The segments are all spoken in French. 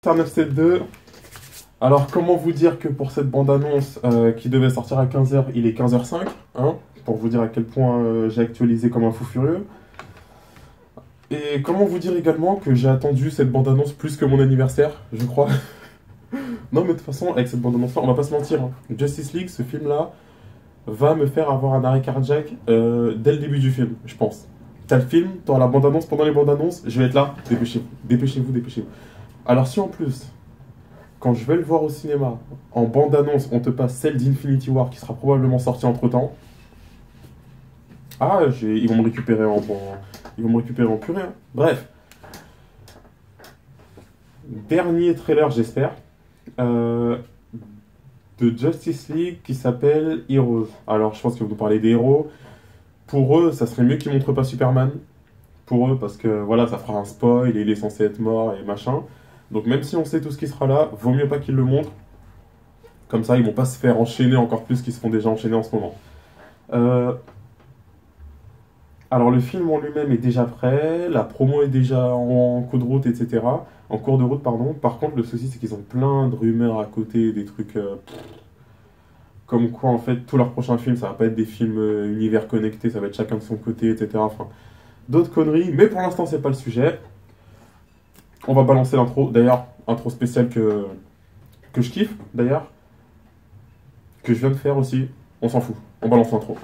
Star972. Alors, comment vous dire que pour cette bande-annonce qui devait sortir à 15h, il est 15h05, hein, pour vous dire à quel point j'ai actualisé comme un fou furieux. Et comment vous dire également que j'ai attendu cette bande-annonce plus que mon anniversaire, je crois. Non, mais de toute façon, avec cette bande-annonce-là, on va pas se mentir, hein. Justice League, ce film-là, va me faire avoir un arrêt cardiaque dès le début du film, je pense. T'as le film, t'as la bande-annonce, pendant les bandes-annonces, je vais être là, dépêchez-vous, dépêchez-vous, dépêchez-vous. Alors si en plus, quand je vais le voir au cinéma, en bande-annonce, on te passe celle d'Infinity War qui sera probablement sortie entre-temps, ah, ils vont me récupérer ils vont me récupérer en purée, hein. Bref. Dernier trailer, j'espère, de Justice League qui s'appelle Heroes. Alors, je pense qu'ils vont nous parler des héros. Pour eux, ça serait mieux qu'ils montrent pas Superman. Pour eux, parce que voilà, ça fera un spoil et il est censé être mort et machin. Donc, même si on sait tout ce qui sera là, vaut mieux pas qu'ils le montrent. Comme ça, ils vont pas se faire enchaîner encore plus qu'ils se font déjà enchaîner en ce moment. Alors, le film en lui-même est déjà prêt, la promo est déjà en cours de route, etc. En cours de route, pardon. Par contre, le souci, c'est qu'ils ont plein de rumeurs à côté, des trucs comme quoi, en fait, tous leurs prochains films, ça va pas être des films univers connectés, ça va être chacun de son côté, etc. Enfin, d'autres conneries, mais pour l'instant, c'est pas le sujet. On va balancer l'intro, d'ailleurs, intro spéciale que je kiffe, d'ailleurs, que je viens de faire aussi. On s'en fout, on balance l'intro.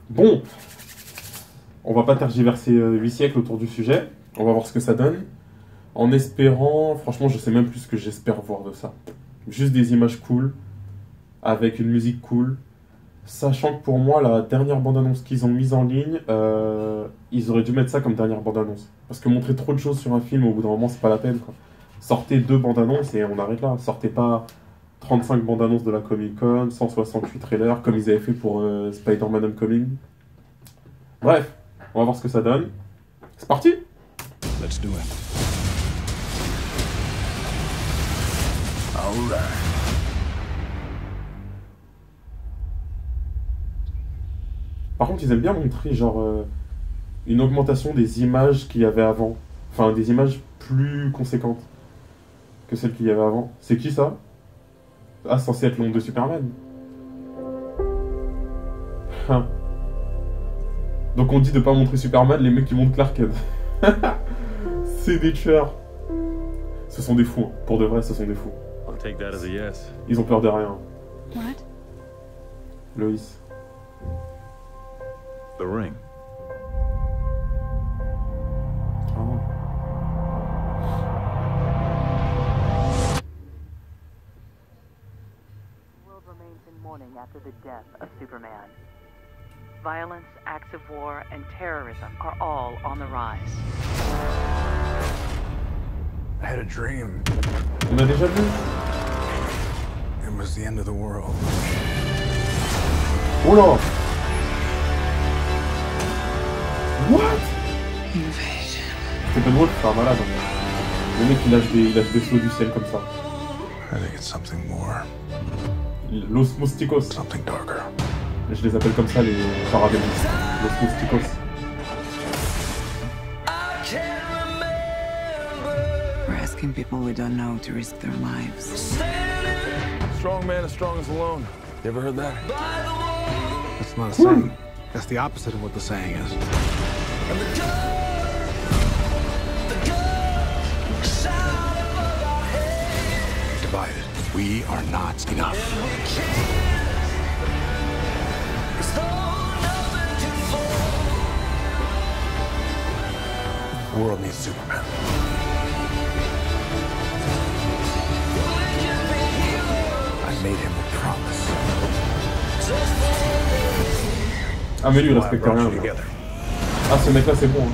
Bon, on va pas tergiverser 8 siècles autour du sujet, on va voir ce que ça donne, en espérant, franchement je sais même plus ce que j'espère voir de ça. Juste des images cool, avec une musique cool, sachant que pour moi la dernière bande-annonce qu'ils ont mise en ligne, ils auraient dû mettre ça comme dernière bande-annonce. Parce que montrer trop de choses sur un film, au bout d'un moment c'est pas la peine, quoi. Sortez 2 bandes-annonces et on arrête là, sortez pas 35 bandes-annonces de la Comic-Con, 168 trailers, comme ils avaient fait pour Spider-Man Homecoming. Bref, on va voir ce que ça donne. C'est parti! Let's do it. All right. Par contre, ils aiment bien montrer genre une augmentation des images qu'il y avait avant. Enfin, des images plus conséquentes que celles qu'il y avait avant. C'est qui ça? Ah, c'est censé être l'ombre de Superman. Donc on dit de pas montrer Superman, les mecs qui montrent Clark Kent. C'est des tueurs. Ce sont des fous, hein. Pour de vrai, ce sont des fous. I'll take that as a yes. Ils ont peur de rien. What? Lois. The ring. Ah non. The world remains in mourning after the death of Superman. Violence, acts of war, and terrorism are all on the rise. I had a dream. On a déjà vu? It was the end of the world. Oula! What? Invasion. C'est pas drôle, c'est un malade. Hein. Le mec il lâche des flots du ciel comme ça. I think it's something more. Los Mousticos. Something darker. Je les appelle comme ça les paradémons. Los Mousticos. We're asking people we don't know to risk their lives. Strong man as strong as alone. You ever heard that? That's not a saying. That's the opposite of what the saying is. We are not enough. The world needs Superman. I made him a promise. Ah mais lui il Why I respecte brought rien. you Genre. together. Ah ce mec là c'est bon. Hein.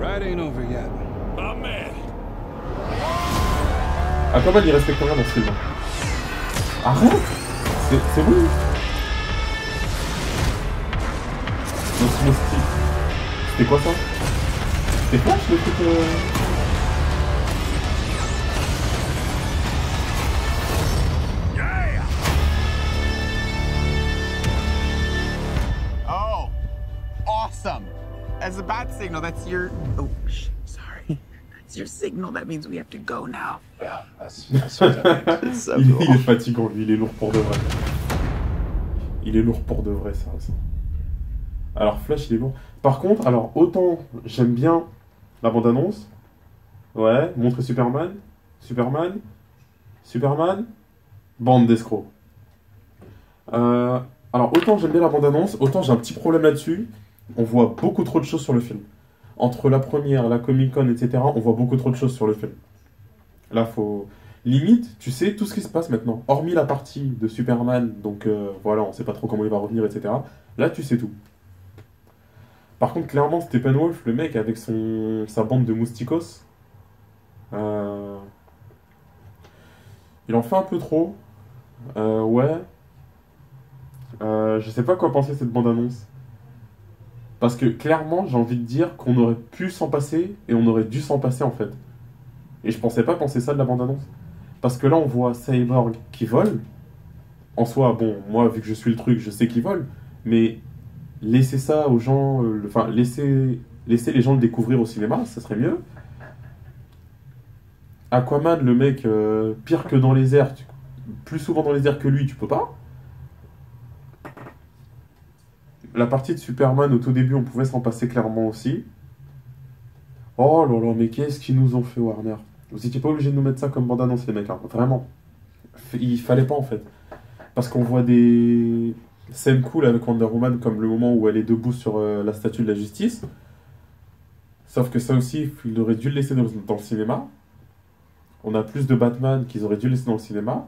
Ride ain't over yet. My man. Aquaman il respecte rien dans ce film. Arrête. C'est bon. C'était quoi ça? C'était Flash le truc Oh, awesome. As a bat signal, that's your... Oh, sorry. That's your signal. That means we have to go now. Yeah, that's what that means. So il cool. est fatigant, lui, il est lourd pour de vrai. Il est lourd pour de vrai, ça. Alors, Flash, il est lourd. Par contre, alors, autant j'aime bien la bande-annonce. Ouais, montrer Superman. Superman. Bande d'escrocs. Alors, autant j'aime bien la bande-annonce, autant j'ai un petit problème là-dessus. On voit beaucoup trop de choses sur le film. Entre la première, la Comic-Con, etc., on voit beaucoup trop de choses sur le film. Là, faut... Limite, tu sais tout ce qui se passe maintenant. Hormis la partie de Superman, donc voilà, on sait pas trop comment il va revenir, etc. Là, tu sais tout. Par contre, clairement, Steppenwolf, le mec avec sa bande de mousticos, il en fait un peu trop. Ouais. Je sais pas quoi penser de cette bande-annonce. Parce que clairement, j'ai envie de dire qu'on aurait pu s'en passer et on aurait dû s'en passer en fait. Et je pensais pas penser ça de la bande-annonce. Parce que là, on voit Cyborg qui vole. En soi, bon, moi, vu que je suis le truc, je sais qu'il vole. Mais laisser ça aux gens... Enfin, laisser les gens le découvrir au cinéma, ça serait mieux. Aquaman, le mec, pire que dans les airs, plus souvent dans les airs que lui, tu peux pas. La partie de Superman, au tout début, on pouvait s'en passer clairement aussi. Oh là là, mais qu'est-ce qu'ils nous ont fait, Warner? Vous étiez pas obligé de nous mettre ça comme bande-annonce, les mecs, hein. Vraiment. Il fallait pas, en fait. Parce qu'on voit des scènes cool avec Wonder Woman, comme le moment où elle est debout sur la statue de la justice. Sauf que ça aussi, ils auraient dû le laisser dans le cinéma. On a plus de Batman qu'ils auraient dû le laisser dans le cinéma.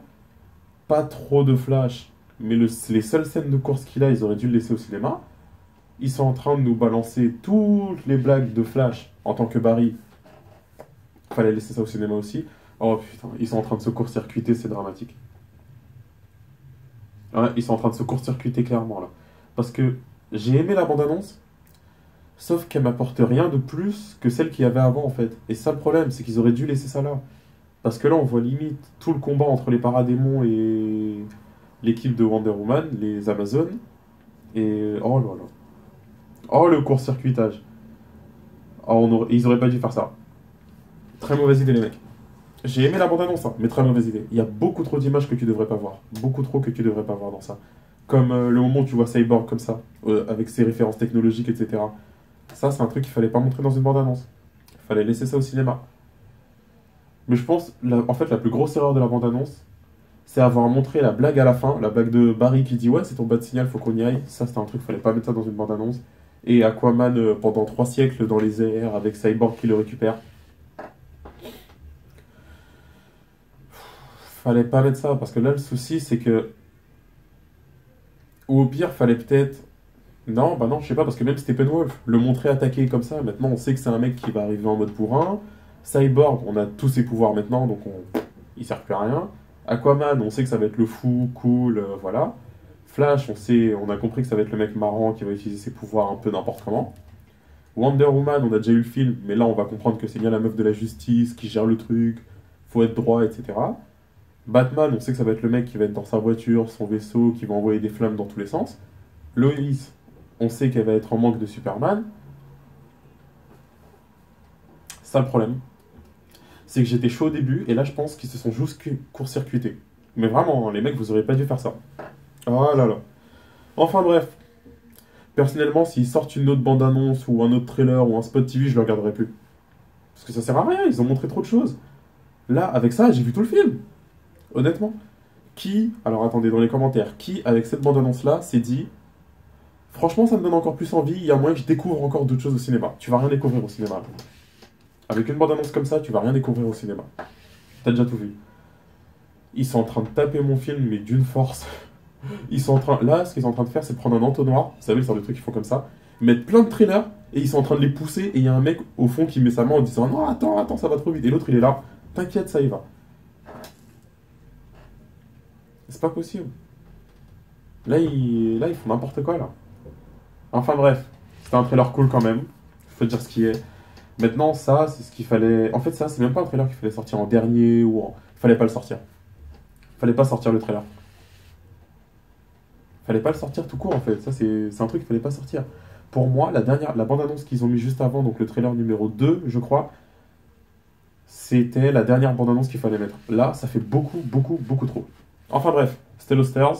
Pas trop de Flash, mais les seules scènes de course qu'il a, ils auraient dû le laisser au cinéma. Ils sont en train de nous balancer toutes les blagues de Flash en tant que Barry. Fallait laisser ça au cinéma aussi. Oh putain, ils sont en train de se court-circuiter, c'est dramatique. Ouais, ils sont en train de se court-circuiter clairement là. Parce que j'ai aimé la bande-annonce, sauf qu'elle m'apporte rien de plus que celle qu'il y avait avant en fait. Et ça le problème, c'est qu'ils auraient dû laisser ça là. Parce que là, on voit limite tout le combat entre les paradémons et l'équipe de Wonder Woman, les Amazones. Et oh là là. Oh le court-circuitage. Oh, ils auraient pas dû faire ça. Très mauvaise idée les mecs. J'ai aimé la bande-annonce, hein, mais très mauvaise idée. Il y a beaucoup trop d'images que tu devrais pas voir. Beaucoup trop que tu devrais pas voir dans ça. Comme le moment où tu vois Cyborg comme ça, avec ses références technologiques, etc. Ça, c'est un truc qu'il fallait pas montrer dans une bande-annonce. Il fallait laisser ça au cinéma. Mais je pense, en fait, la plus grosse erreur de la bande-annonce, c'est avoir montré la blague à la fin, la blague de Barry qui dit « Ouais, c'est ton bas de signal, faut qu'on y aille ». Ça, c'était un truc, fallait pas mettre ça dans une bande-annonce. Et Aquaman pendant 3 siècles dans les airs avec Cyborg qui le récupère. Fallait pas mettre ça, parce que là, le souci, c'est que... Ou au pire, fallait peut-être... Non, bah non, je sais pas, parce que même Steppenwolf, le montrer attaquer comme ça, maintenant, on sait que c'est un mec qui va arriver en mode bourrin. Cyborg, on a tous ses pouvoirs maintenant, donc il sert plus à rien. Aquaman, on sait que ça va être le fou, cool, voilà. Flash, on a compris que ça va être le mec marrant qui va utiliser ses pouvoirs un peu n'importe comment. Wonder Woman, on a déjà eu le film, mais là on va comprendre que c'est bien la meuf de la justice qui gère le truc, faut être droit, etc. Batman, on sait que ça va être le mec qui va être dans sa voiture, son vaisseau, qui va envoyer des flammes dans tous les sens. Lois, on sait qu'elle va être en manque de Superman. Ça le problème, c'est que j'étais chaud au début, et là je pense qu'ils se sont juste court-circuités. Mais vraiment, les mecs, vous auriez pas dû faire ça. Oh là là. Enfin bref. Personnellement, s'ils sortent une autre bande-annonce, ou un autre trailer, ou un spot TV, je le regarderai plus. Parce que ça sert à rien, ils ont montré trop de choses. Là, avec ça, j'ai vu tout le film. Honnêtement, alors attendez, dans les commentaires, qui, avec cette bande-annonce-là, s'est dit, franchement, ça me donne encore plus envie, il y a moyen que je découvre encore d'autres choses au cinéma. Tu vas rien découvrir au cinéma. Avec une bande-annonce comme ça, tu vas rien découvrir au cinéma. T'as déjà tout vu. Ils sont en train de taper mon film, mais d'une force. Là, ce qu'ils sont en train de faire, c'est prendre un entonnoir, vous savez, le genre de trucs qu'ils font comme ça, mettre plein de trailers, et ils sont en train de les pousser, et il y a un mec au fond qui met sa main en disant non, attends, ça va trop vite. Et l'autre, il est là, t'inquiète, ça y va. C'est pas possible. Là, ils font n'importe quoi, là. Enfin bref, c'était un trailer cool quand même, faut dire ce qui est. Maintenant, ça, c'est ce qu'il fallait. En fait, ça, c'est même pas un trailer qu'il fallait sortir en dernier ou en. Fallait pas le sortir. Fallait pas sortir le trailer. Fallait pas le sortir tout court en fait. Ça, c'est un truc qu'il fallait pas sortir. Pour moi, la bande-annonce qu'ils ont mis juste avant, donc le trailer numéro 2, je crois, c'était la dernière bande-annonce qu'il fallait mettre. Là, ça fait beaucoup, beaucoup, beaucoup trop. Enfin bref, Stellar Stairs.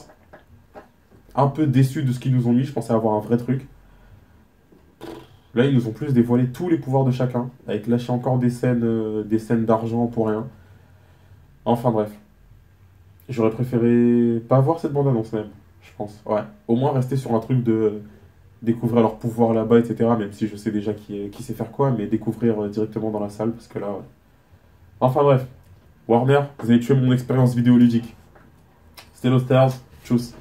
Un peu déçu de ce qu'ils nous ont mis. Je pensais avoir un vrai truc. Là, ils nous ont plus dévoilé tous les pouvoirs de chacun, avec lâcher encore des scènes d'argent pour rien. Enfin bref. J'aurais préféré pas voir cette bande-annonce même, je pense. Ouais. Au moins rester sur un truc de découvrir leurs pouvoirs là-bas, etc. Même si je sais déjà qui sait faire quoi, mais découvrir directement dans la salle, parce que là... Ouais. Enfin bref. Warner, vous avez tué mon expérience vidéoludique. Stellar Stairs, tchuss.